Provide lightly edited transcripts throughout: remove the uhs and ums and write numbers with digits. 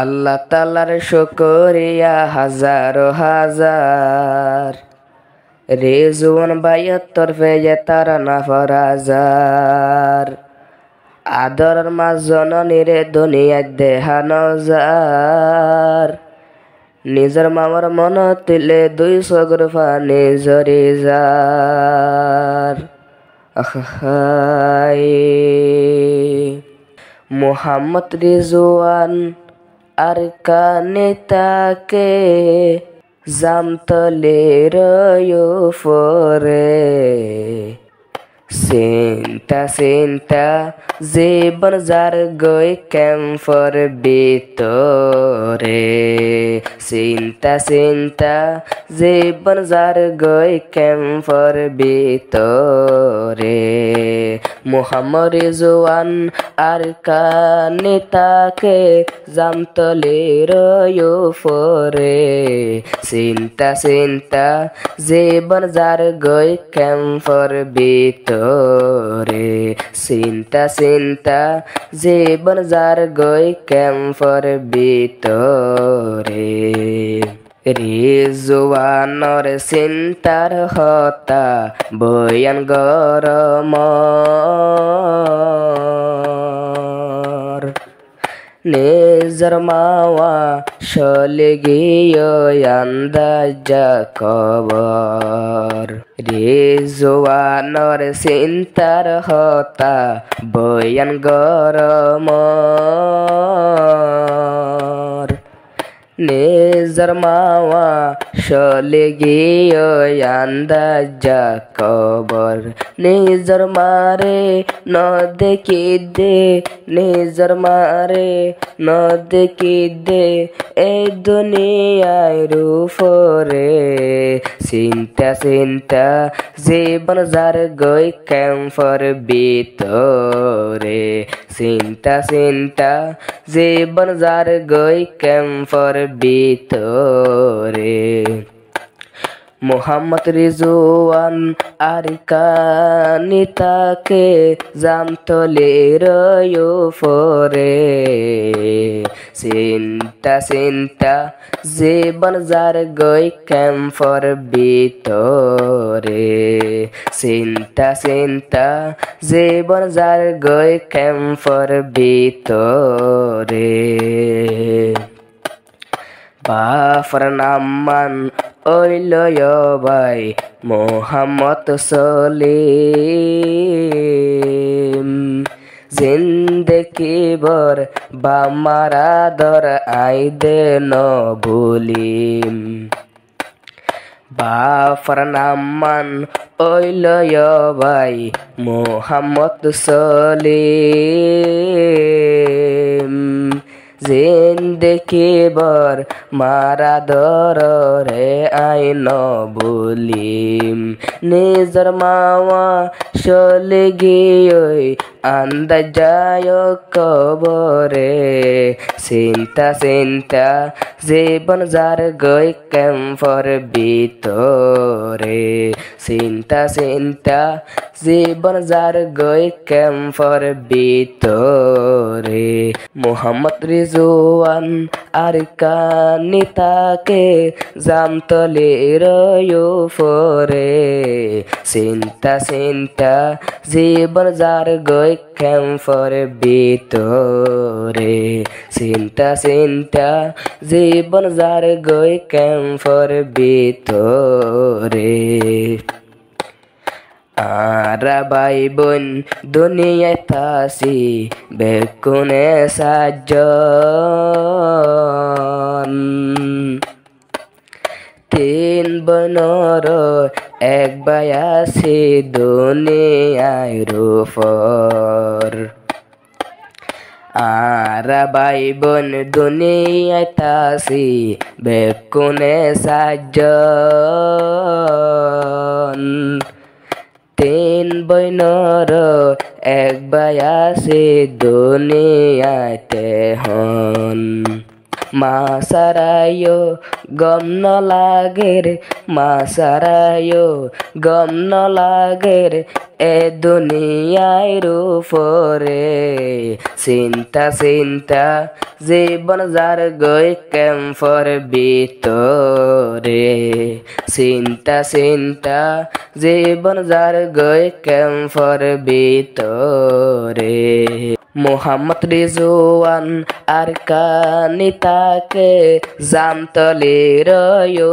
আল্লাহ তাআলার শুকরিয়া হাজারো হাজার, রেজওয়ান ভাইয়ের তরফে তার নাফর হাজার। আদর মা জননীরে দুনিয়ায় দেহানো যার, নিজের মামার মন তিলে দুই চকুর পানি ঝরি যার। মুহাম্মদ রিজওয়ান আর কানে তাকে জামতলের উপরে, চিন্তা চিন্তা জীবন যার গই ক্যাম্পর ভিতরে, চিন্তা চিন্তা জীবন যার গই ক্যাম্পর ভিতরে। মুহাম্মদ রিজওয়ান আর কানে তাকে জামতলের উপরে, চিন্তা চিন্তা জীবন যার গই ক্যাম্পর ভিতরে, চিন্তা চিন্তা জীবন যার গই ক্যাম্পর ভিতরে। রিজওয়ানর চিন্তার হতা বয়ান গরম, নিজের মাওয়া চলে গিয়ে আন্দাজা খবর। রিজওয়ানর চিন্তার হতা বয়ান গরম, নিজের মাওয়া চলে গিয়ে আন্দাজা খবর। নিজের মারে ন দেখি দে, নিজের মারে ন দেখি দে এই দুনিয়ার উপরে, চিন্তা চিন্তা জীবন যার গই ক্যাম্পর ভিতরে, চিন্তা চিন্তা জীবন যার গই ক্যাম্পর ভিতরে। মুহাম্মদ রিজওয়ান আর কানে তাকে জামতলের উপরে, চিন্তা চিন্তা জীবন যার গই ক্যাম্পর ভিতরে, চিন্তা চিন্তা জীবন যার গই ক্যাম্পর ভিতরে। বাফর নামান ওইল ভাই মোহাম্মদ সলিম, জিন্দেগি ভর বামারা দর আইদে ন ভুলিম। বাফর নামান ওইল ভাই মোহাম্মদ সলিম, জিন্দেগি ভর মারা দর রে আইন বলিম। নিজের মাওয়া চলে গিয়ে আন্দাজায় কবরে, চিন্তা চিন্তা জীবন যার গই ক্যাম্পর ভিতরে, চিন্তা চিন্তা জীবন যার গই ক্যাম্পর ভিতরে। মুহাম্মদ রিজওয়ান আর কানে তাকে জামতলের উপরে, চিন্তা চিন্তা জীবন যার গই ক্যাম্পর ভিতরে, চিন্তা চিন্তা জীবন যার গই ক্যাম্পর ভিতরে। আরা ভাই বোন দুনিয়ায় তাসি বেকুনে সাজন, তিন বোনর এক ভাই আছে দুনিয়ার উপর। আরা ভাই বোন দুনিয়ায় তাসি বেকুনে সাজন, তিন বইনর এক ভাই আছে দুনিয়াতে হন। মা সারায়ো গম ন লাগের, মা সারায়ো গম ন লাগের এ দুনিয়ার উপরে চিন্তা চিন্তা জীবন যার গই ক্যাম্পর ভিতরে চিন্তা চিন্তা জীবন যার গই ক্যাম্পর ভিতরে মোহাম্মদ রিজওয়ান আর কানি তাকে জামতলির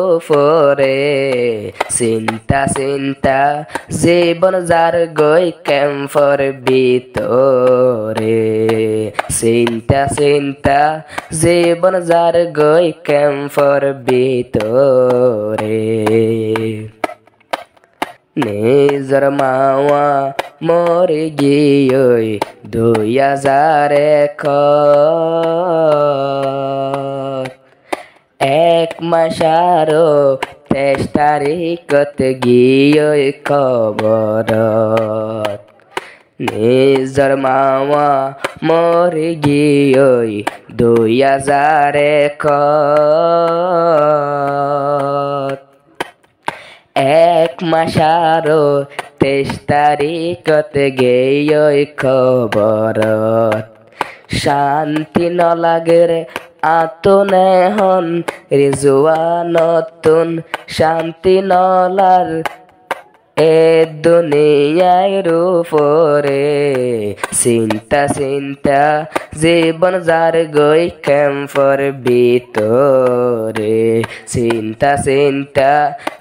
উপরে চিন্তা চিন্তা জীবন যার গই ক্যাম্পর ভিতরে চিন্তা চিন্তা জীবন যার গই ক্যাম্পর ভিতরে নিজর মাওয়া মরে গিয়ে 2001 এক মাসারো 23 তারিখত গিয়ে কবরত নিজর মাওয়া মরে গিয়ে 2001 এক মাসারো 23 তারিখত গেয় খবরত শান্তি ন লাগে রে আতনে হন রিজওয়ানতুন শান্তি নলার এ দুনিয়ার উপরে চিন্তা চিন্তা জীবন যার গই ক্যাম্পর ভিতরে চিন্তা চিন্তা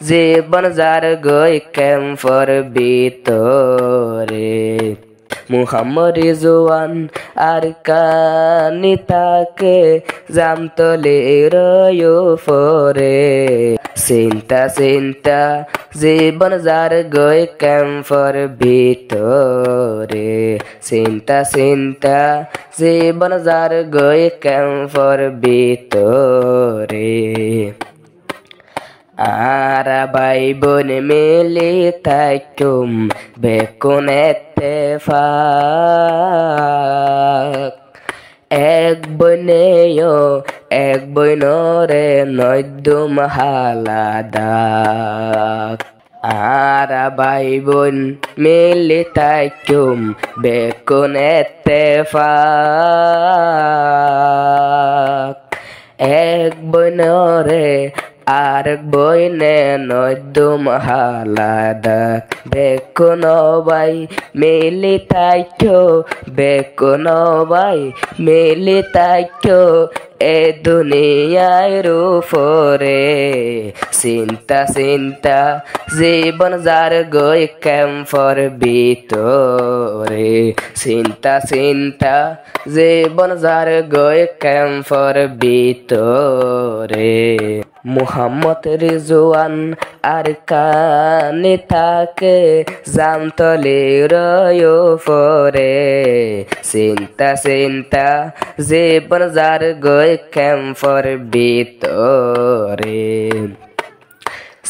জীবন যার গই ক্যাম্পর ভিতরে মুহাম্মদ রিজওয়ান আর কানি তাকে জামতলির উপরে চিন্তা চিন্তা জীবন যার গই ক্যাম্পর ভিতরে চিন্তা চিন্তা জীবন যার গই ক্যাম্পর ভিতরে আর ভাই বোন মিলে থাকুম বেকুন ইত্তেফাক এক বনেও এক বইনরে নয়দুম হালাদাক আর ভাই বোন মিলে থাকুম বেকুন ইত্তেফাক এক বইনরে আরেক বইনে নয়দুম হালাদাক বেকুন ভাই মিলি থাকো বেকুন ভাই মিলি থাকো এ দুনিয়ার উপরে চিন্তা চিন্তা জীবন যার গই ক্যাম্পর ভিতরে চিন্তা চিন্তা জীবন যার গই ক্যাম্পর ভিতরে মুহাম্মদ রিজওয়ান আর কানি তাকে জামতলির উপরে চিন্তা চিন্তা জীবন যার গই ক্যাম্পর ভিতরে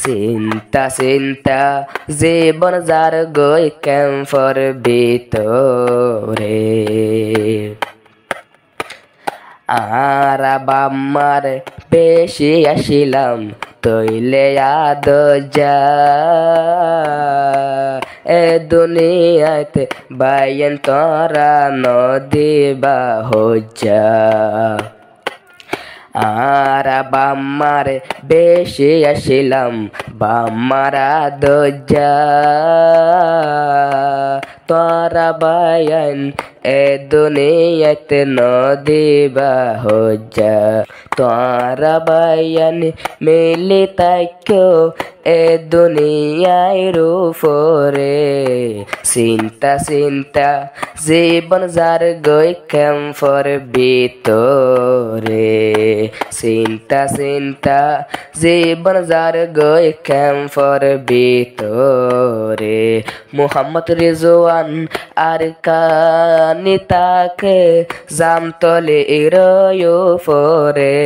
চিন্তা চিন্তা জীবন যার গই ক্যাম্পর ভিতরে আর বাম্মার বেশি আসিলাম তৈলে আদ যা এ দুনিয়াতে বাইন তোরা নদী বা হজ্জা আর বাম্মার বেশি আসিলাম বাম্মারা দজ্জা তোরা বায়ান এ দুনিয়াতে নদী বা হজ্জা তোরা বায়ান মিলি থাকো এ দুনিয়ার উপরে চিন্তা চিন্তা জীবন যার গই ক্যাম্পর ভিতরে চিন্তা চিন্তা জীবন যার গই ক্যাম্পর ভিতরে মুহাম্মদ রিজওয়ান আর কানি তাকে জামতলির উপরে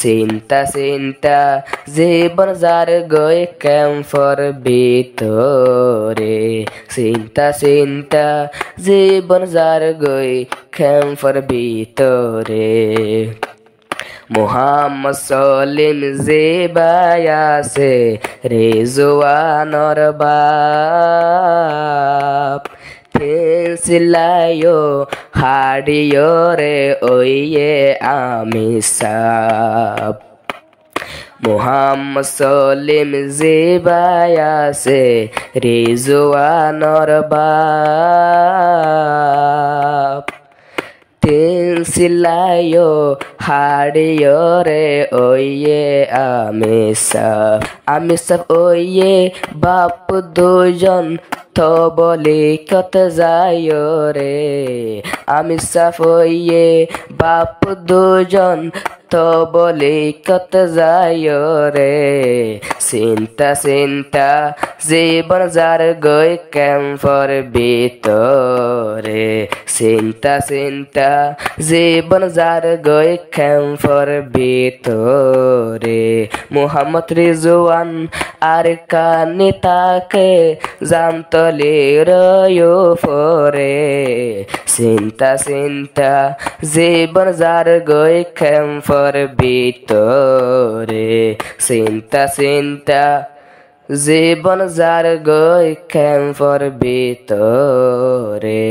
চিন্তা চিন্তা জীবন যার গই ক্যাম্পর ভিতরে চিন্তা চিন্তা জীবন যার গই ক্যাম্পর ভিতরে মোহাম্মদ সলিম জেবাই আছে রেজওয়ানর বাপ সিলাইও হাড়িও রে ওইয়ে আমি সাপ মোহাম্মদ সলিম জেবাই আছে রেজওয়ানর বাপ সিলাইও হাড়িও রে ওইয়ে আমি সাপ ওইয়ে বাপ দুজন তো বলি কত যাইও রে আমি সাপ ওইয়ে বাপ দুজন তো বলি কত যাইও রে চিন্তা চিন্তা জীবন যার গই ক্যাম্পর ভিতরে চিন্তা চিন্তা জীবন যার গই ক্যাম্পর ভিতরে মোহাম্মদ রিজওয়ান আর কানি তাকে জামতলি রয়ো পরে চিন্তা চিন্তা জীবন যার গই ক্যাম্পর ভিতরে চিন্তা চিন্তা জীবন যার গই ক্যাম্পর ভিতরে।